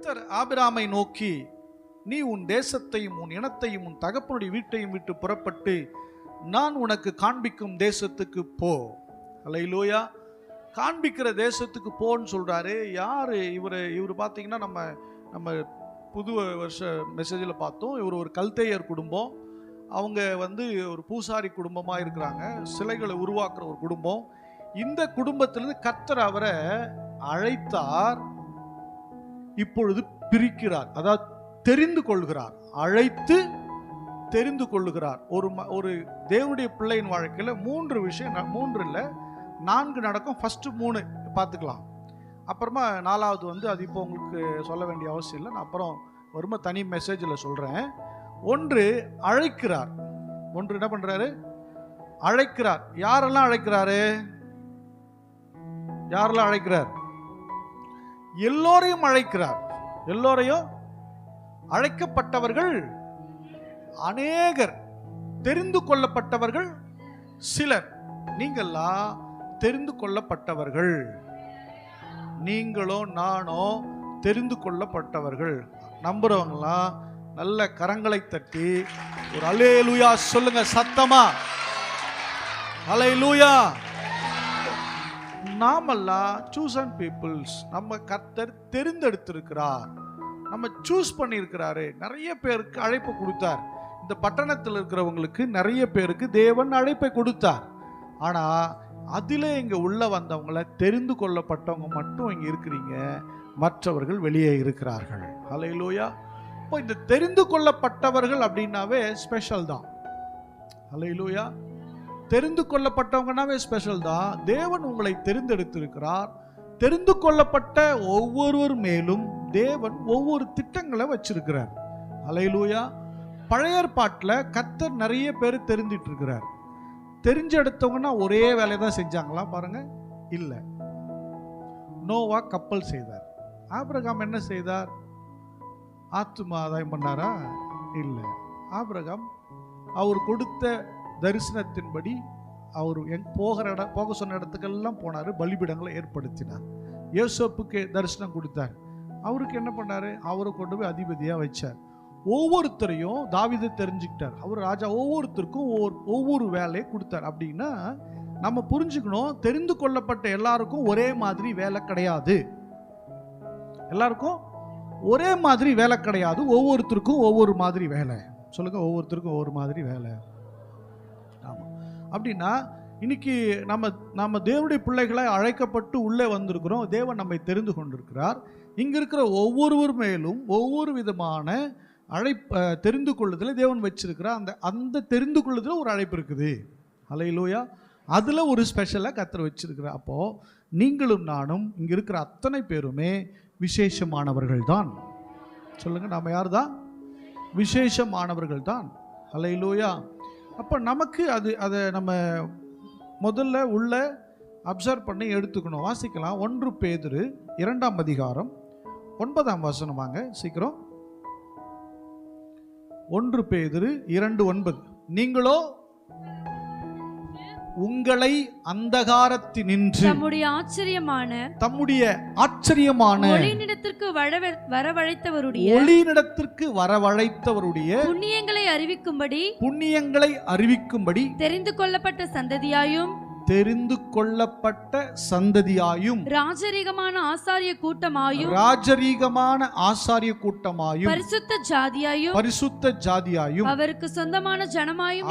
கர்த்தர் ஆபிராமை நோக்கி, நீ உன் தேசத்தையும் உன் இனத்தையும் உன் தகப்பனுடைய வீட்டையும் விட்டு புறப்பட்டு நான் உனக்கு காண்பிக்கும் தேசத்துக்கு போ. அல்லேலூயா. காண்பிக்கிற தேசத்துக்கு போன்னு சொல்றாரு. யாரு இவர் பார்த்தீங்கன்னா நம்ம புது வருஷ மெசேஜில் பார்த்தோம். இவர் ஒரு கல்தேயர் குடும்பம். அவங்க ஒரு பூசாரி குடும்பமாக இருக்கிறாங்க. சிலைகளை உருவாக்குற ஒரு குடும்பம். இந்த குடும்பத்திலிருந்து கர்த்தர் அவரை அழைத்தார். இப்பொழுது பிரிக்கிறார், அதாவது தெரிந்து கொள்கிறார். அழைத்து தெரிந்து கொள்ளுகிறார். ஒரு தேவனுடைய பிள்ளையின் வாழ்க்கையில் 3 விஷயம், 3 இல்லை 4 நடக்கும். ஃபர்ஸ்ட் 3 பார்த்துக்கலாம். அப்புறமா 4வது அது இப்போ உங்களுக்கு சொல்ல வேண்டிய அவசியம் இல்லை. நான் அப்புறம் வருமா தனி மெசேஜில் சொல்கிறேன். 1 அழைக்கிறார். 1 என்ன பண்ணுறாரு? அழைக்கிறார். யாரெல்லாம் அழைக்கிறாரு? யாரெல்லாம் அழைக்கிறார்? எல்லோரையும் அழைக்கிறார். எல்லோரையும். அழைக்கப்பட்டவர்கள் அநேகர், தெரிந்து கொள்ளப்பட்டவர்கள் சிலர். நீங்கள்லாம் தெரிந்து கொள்ளப்பட்டவர்கள். நீங்களோ நானோ தெரிந்து கொள்ளப்பட்டவர்கள். நம்புறவங்களாம் நல்ல கரங்களை தட்டி ஒரு அல்லேலூயா சொல்லுங்க சத்தமா. அல்லேலூயா. நாமெல்லாம் சூசன் பீப்புள்ஸ். நம்ம கர்த்தர் தெரிந்தெடுத்திருக்கிறார். நம்ம சூஸ் பண்ணியிருக்கிறாரு. நிறைய பேருக்கு அழைப்பு கொடுத்தார். இந்த பட்டணத்தில் இருக்கிறவங்களுக்கு நிறைய பேருக்கு தேவன் அழைப்பை கொடுத்தார். ஆனா அதிலே இங்க உள்ள வந்தவங்களை தெரிந்து கொள்ளப்பட்டவங்க மட்டும் இங்க இருக்கிறீங்க, மற்றவர்கள் வெளியே இருக்கிறார்கள். அல்லேலூயா. இப்போ இந்த தெரிந்து கொள்ளப்பட்டவர்கள் அப்படின்னாவே ஸ்பெஷல் தான். அல்லேலூயா. தெரிந்து கொள்ளப்பட்டவங்கனாவே ஸ்பெஷல் தான். தேவன் உங்களை தெரிந்தெடுத்திருக்கிறார். தெரிந்து கொள்ளப்பட்ட ஒவ்வொருவர் மேலும் தேவன் ஒவ்வொரு திட்டங்களை வச்சிருக்கிறார். அல்லேலூயா. பழைய ஏற்பாட்டில் கர்த்தர் நிறைய பேர் தெரிஞ்சிட்டு இருக்கிறார். தெரிஞ்செடுத்தவங்கன்னா ஒரே வேலையை தான் செஞ்சாங்களா? பாருங்க, இல்ல. நோவா கப்பல் செய்தார். ஆபிரகாம் என்ன செய்தார்? ஆத்தும ஆதாயம் பண்ணாரா? இல்லை. ஆபிரகாம் அவர் கொடுத்த தரிசனத்தின்படி அவர் போக சொன்ன இடத்துக்கெல்லாம் போனார். பலிபீடங்களை ஏற்படுத்தினார். யோசேப்புக்கு தரிசனம் கொடுத்தார். அவருக்கு என்ன பண்ணாரு? அவரை கொண்டு போய் அதிபதியா வச்சார். ஒவ்வொருத்தரையும் தாவீது தெரிஞ்சுக்கிட்டார். அவர் ராஜா ஒவ்வொருத்தருக்கும் ஒவ்வொரு வேலையை கொடுத்தார். அப்படின்னா நம்ம புரிஞ்சுக்கணும், தெரிந்து கொள்ளப்பட்ட எல்லாருக்கும் ஒரே மாதிரி வேலை கிடையாது. எல்லாருக்கும் ஒரே மாதிரி வேலை கிடையாது. ஒவ்வொருத்தருக்கும் ஒவ்வொரு மாதிரி வேலை. சொல்லுங்க, ஒவ்வொருத்தருக்கும் ஒவ்வொரு மாதிரி வேலை. ஆமா. அப்படின்னா இன்னைக்கு நம்ம தேவனுடைய பிள்ளைகளை அழைக்கப்பட்டு உள்ளே வந்திருக்கிறோம். தேவன் நம்மை தெரிந்து கொண்டிருக்கிறார். இங்க இருக்கிற ஒவ்வொருவர் மேலும் ஒவ்வொரு விதமான தெரிந்து கொள்ளுதலை தேவன் வச்சிருக்கிறார். அந்த தெரிந்து கொள்ளுதல் ஒரு அழைப்பு இருக்குது. அல்லேலூயா. அதுல ஒரு ஸ்பெஷலா கர்த்தர் வச்சிருக்கிறார். அப்போ நீங்களும் நானும் இங்க இருக்கிற அத்தனை பேருமே விசேஷமானவர்கள் தான். சொல்லுங்க, நாம யார் தான்? விசேஷமானவர்கள் தான். அல்லேலூயா. அப்போ நமக்கு அதை நம்ம முதல்ல உள்ள அப்சர்வ் பண்ணி எடுத்துக்கணும். வாசிக்கலாம். 1 பேதுரு 2ஆம் அதிகாரம் 9ஆம் வசனம். வாங்க சீக்கிரம். 1 பேதுரு 2:9. நீங்களோ உங்களை அந்தகாரத்தினின்று தம்முடைய ஆச்சரியமான ஒளியினிடத்திற்கு வரவழைத்தவருடைய புண்ணியங்களை அறிவிக்கும்படி தெரிந்து கொள்ளப்பட்ட சந்ததியாயும் ராஜரீகமான ஆசாரிய கூட்டமாயும் பரிசுத்த ஜாதியாயும் அவருக்கு சொந்தமான ஜனமாயும்